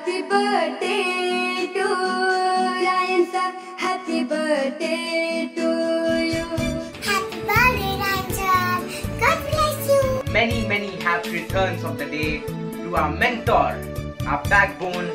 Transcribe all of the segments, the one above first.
Happy birthday to Ryan sir. Happy birthday to you. Happy birthday, Ryan sir. God bless you. Many happy returns of the day to our mentor, our backbone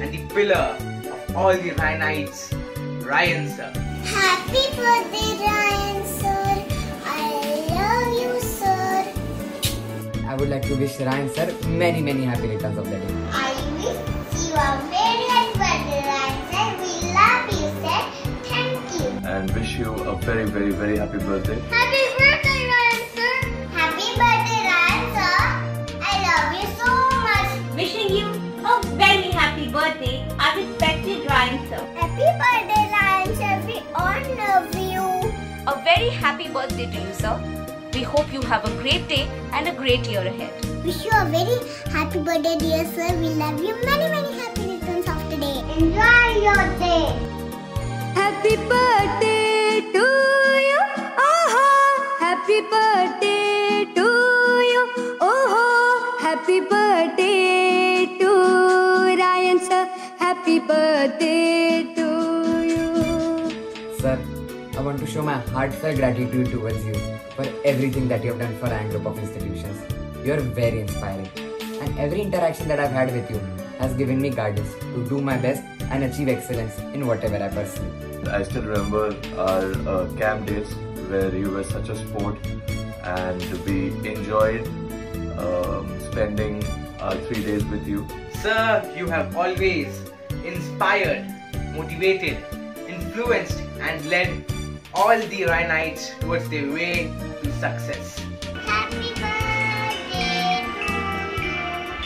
and the pillar of all the Ryanites, Ryan sir. Happy birthday, Ryan sir. I love you, sir. I would like to wish Ryan sir many happy returns of the day. I wish you a very happy birthday, Ryan sir. We love you, sir. Thank you. And wish you a very happy birthday. Happy birthday, Ryan sir. Happy birthday, Ryan sir. I love you so much. Wishing you a very happy birthday, our respected Ryan sir. Happy birthday, Ryan sir. We all love you. A very happy birthday to you, sir. We hope you have a great day and a great year ahead. Wish you a very happy birthday, dear sir. We love you. Many happy returns of the day. Enjoy your day. Happy birthday to you. Oh, happy birthday to you. Oh, happy birthday to Ryan sir. Happy birthday to you. Sir, I want to show my heartfelt gratitude towards you for everything that you have done for Ryan Group of Institutions. You are very inspiring, and every interaction that I've had with you has given me guidance to do my best and achieve excellence in whatever I pursue. I still remember our camp days where you were such a sport, and we enjoyed spending our 3 days with you. Sir, you have always inspired, motivated, influenced and led all the Ryanites towards their way to success. Happy birthday to you.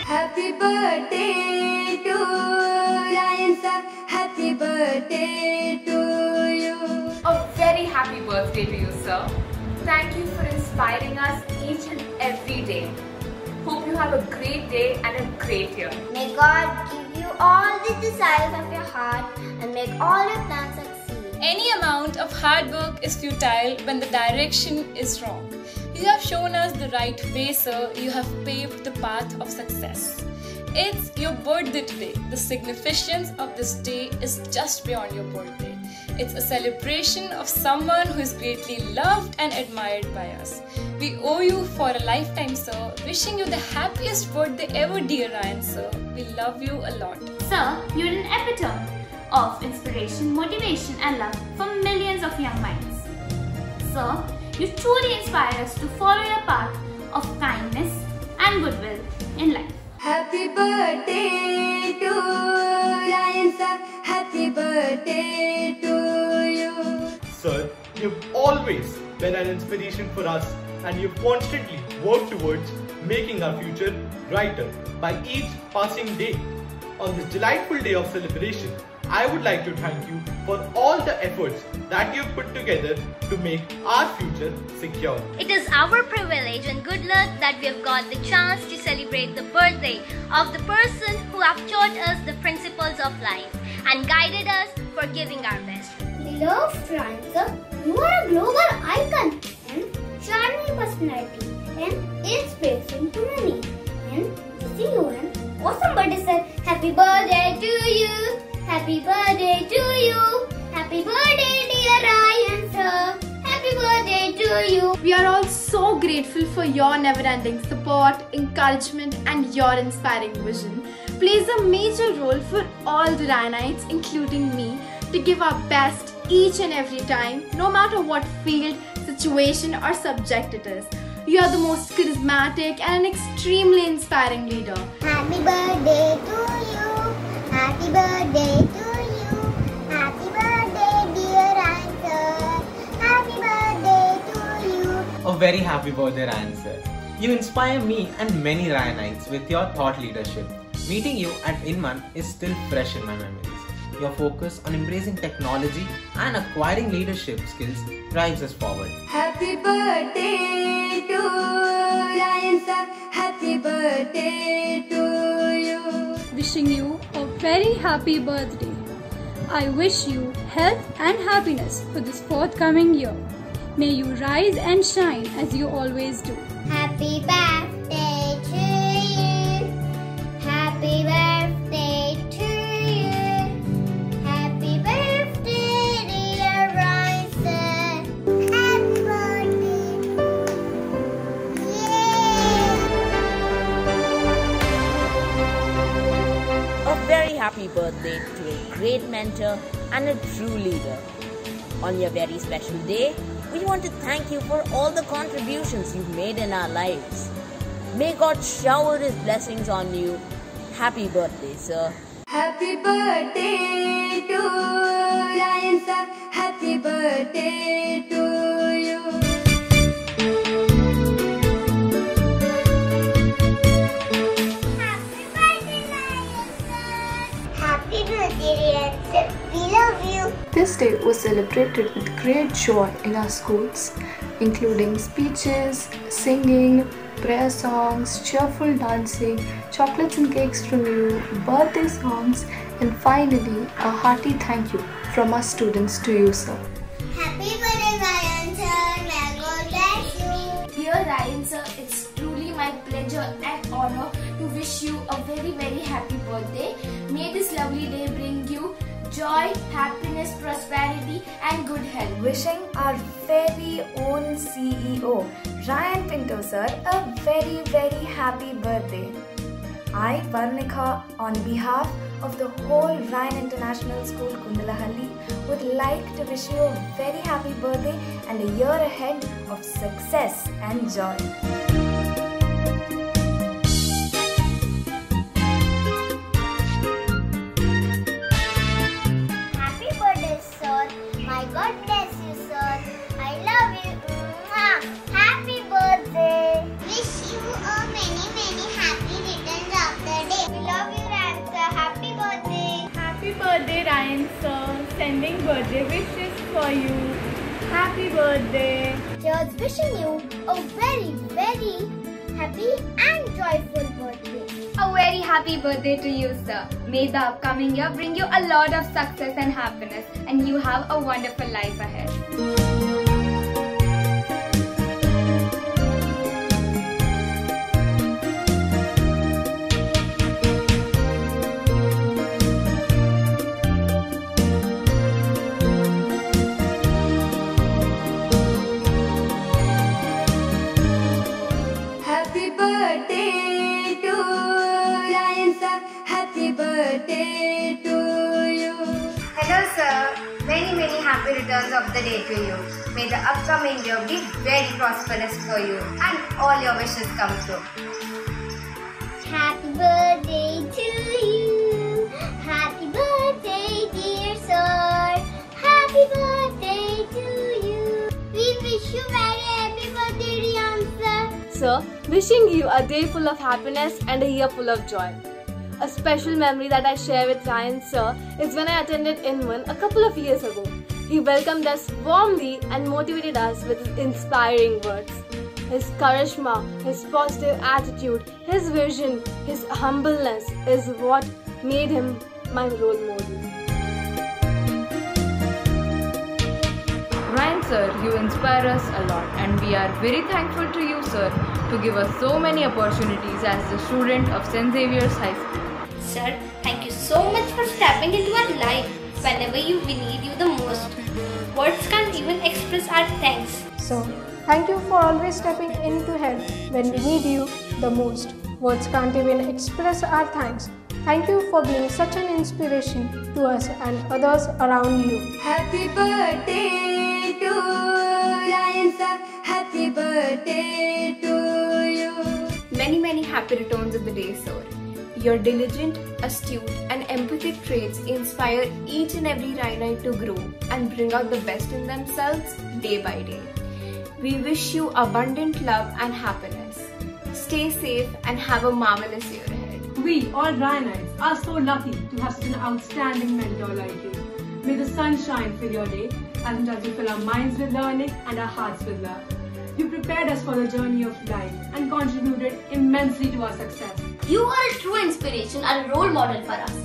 Happy birthday to Ryan sir. Happy birthday to you. A very happy birthday to you, sir. Thank you for inspiring us each and every day. Hope you have a great day and a great year. May God give you all the desires of your heart and make all your plans succeed. Any amount of hard work is futile when the direction is wrong. You have shown us the right way, sir. You have paved the path of success. It's your birthday today. The significance of this day is just beyond your birthday. It's a celebration of someone who is greatly loved and admired by us. We owe you for a lifetime, sir. Wishing you the happiest birthday ever, dear Ryan, sir. We love you a lot. Sir, you're an epitome of inspiration, motivation and love for millions of young minds. Sir, you truly inspire us to follow your path of kindness and goodwill in life. Happy birthday to Ryan sir. Happy birthday to you. Sir, you've always been an inspiration for us, and you've constantly worked towards making our future brighter by each passing day. On this delightful day of celebration, I would like to thank you for all the efforts that you've put together to make our future secure. It is our privilege and good luck that we have got the chance to celebrate the birthday of the person who have taught us the principles of life and guided us for giving our best. Beloved Ryan sir, you are a global icon and charming personality and inspiration to many. And wishing you an awesome birthday, sir. Happy birthday to you. Happy birthday to you. Happy birthday, dear Ryan sir. Happy birthday to you. We are all so grateful for your never-ending support, encouragement and your inspiring vision. Plays a major role for all the Ryanites, including me, to give our best each and every time, no matter what field, situation or subject it is. You are the most charismatic and an extremely inspiring leader. Happy birthday to you. Happy birthday to you. Happy birthday, dear Ryan sir. Happy birthday to you. A very happy birthday, Ryan sir. You inspire me and many Ryanites with your thought leadership. Meeting you at Inman is still fresh in my memories. Your focus on embracing technology and acquiring leadership skills drives us forward. Happy birthday to Ryan sir. Happy birthday to you. Wishing you a very happy birthday. I wish you health and happiness for this forthcoming year. May you rise and shine as you always do. Happy birthday to you. Happy birthday happy birthday to a great mentor and a true leader. On your very special day, we want to thank you for all the contributions you've made in our lives. May God shower His blessings on you. Happy birthday, sir. Happy birthday to Ryan sir. Happy birthday to you. Happy birthday, Ryan sir. Happy birthday, Ryan sir. We love you. This day was celebrated with great joy in our schools, including speeches, singing, prayer songs, cheerful dancing, chocolates and cakes from you, birthday songs, and finally a hearty thank you from our students to you, sir. Happy birthday, Ryan sir. May God bless you. Dear Ryan sir, it's truly my pleasure and honor to wish you a very, very happy birthday. May this lovely day bring you joy, happiness, prosperity and good health. Wishing our very own CEO, Ryan Pinto sir, a very, very happy birthday. I, Varnika, on behalf of the whole Ryan International School, Kundalahalli, would like to wish you a very happy birthday and a year ahead of success and joy. God bless you, sir. I love you. Happy birthday. Wish you a many, many happy returns of the day. We love you, Ryan sir. Happy birthday. Happy birthday, Ryan sir. Sending birthday wishes for you. Happy birthday. Just wishing you a very, very happy and joyful birthday. A very happy birthday to you, sir. May the upcoming year bring you a lot of success and happiness, and you have a wonderful life ahead. Happy birthday to Ryan sir. Happy birthday to you. Hello sir. Many, many happy returns of the day to you. May the upcoming year be very prosperous for you and all your wishes come true. Happy birthday to you. Happy birthday, dear sir. Happy birthday to you. We wish you very happy birthday, Ryan sir. Sir, wishing you a day full of happiness and a year full of joy. A special memory that I share with Ryan sir is when I attended Inman a couple of years ago. He welcomed us warmly and motivated us with his inspiring words. His charisma, his positive attitude, his vision, his humbleness is what made him my role model. Ryan sir, you inspire us a lot and we are very thankful to you sir to give us so many opportunities as the student of St. Xavier's High School. Sir, thank you so much for stepping into our life whenever we need you the most. Words can't even express our thanks. So, thank you for always stepping in to help when we need you the most. Words can't even express our thanks. Thank you for being such an inspiration to us and others around you. Happy birthday to Ryan sir. Happy birthday to you. Many, many happy returns of the day, sir. Your diligent, astute and empathic traits inspire each and every Ryanite to grow and bring out the best in themselves day by day. We wish you abundant love and happiness. Stay safe and have a marvelous year ahead. We, all Ryanites, are so lucky to have such an outstanding mentor like you. May the sun shine for your day as we fill our minds with learning and our hearts with love. You prepared us for the journey of life and contributed immensely to our success. You are a true inspiration and a role model for us.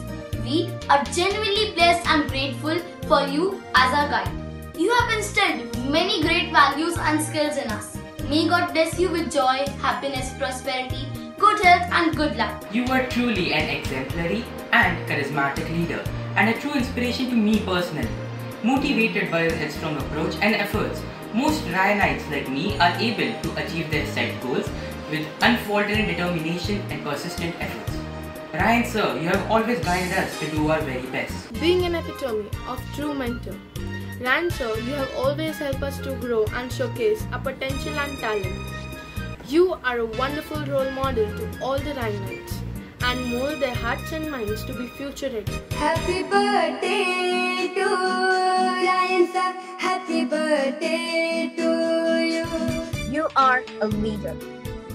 We are genuinely blessed and grateful for you as our guide. You have instilled many great values and skills in us. May God bless you with joy, happiness, prosperity, good health and good luck. You are truly an exemplary and charismatic leader and a true inspiration to me personally. Motivated by your headstrong approach and efforts, most Ryanites like me are able to achieve their set goals with unfaltering determination and persistent efforts. Ryan sir, you have always guided us to do our very best. Being an epitome of true mentor. Ryan sir, you have always helped us to grow and showcase our potential and talent. You are a wonderful role model to all the Ryanites and mold their hearts and minds to be future ready. Happy birthday to Ryan sir. Happy birthday to you. You are a leader.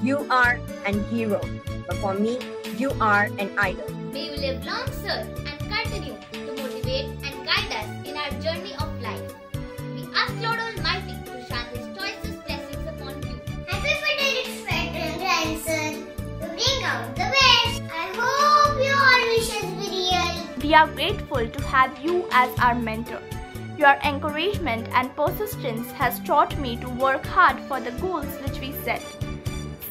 You are an hero. But for me, you are an idol. May you live long, sir, and continue to motivate and guide us in our journey of life. We ask Lord Almighty to shine His choicest blessings upon you. Happy birthday, Frederick grandson, to bring out the best. I hope your wishes be real. We are grateful to have you as our mentor. Your encouragement and persistence has taught me to work hard for the goals which we set.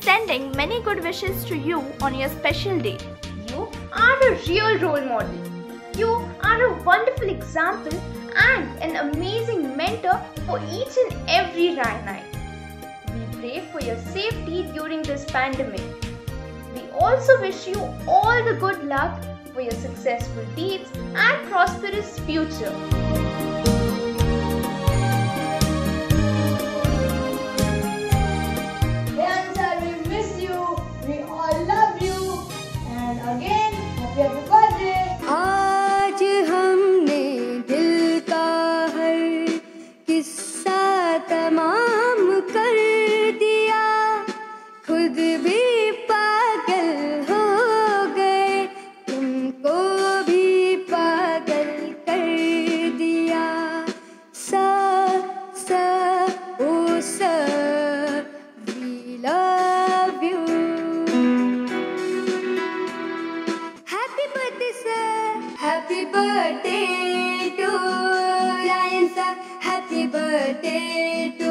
Sending many good wishes to you on your special day. You are a real role model. You are a wonderful example and an amazing mentor for each and every Ryanite. We pray for your safety during this pandemic. We also wish you all the good luck for your successful deeds and prosperous future. आज हमने दिल का हर किस्सा तमाम कर दिया, खुद भी पागल हो गए, तुमको भी पागल कर दिया। ओ sir, we love you. Happy birthday, sir. Happy birthday to Ryan, sir. Happy birthday to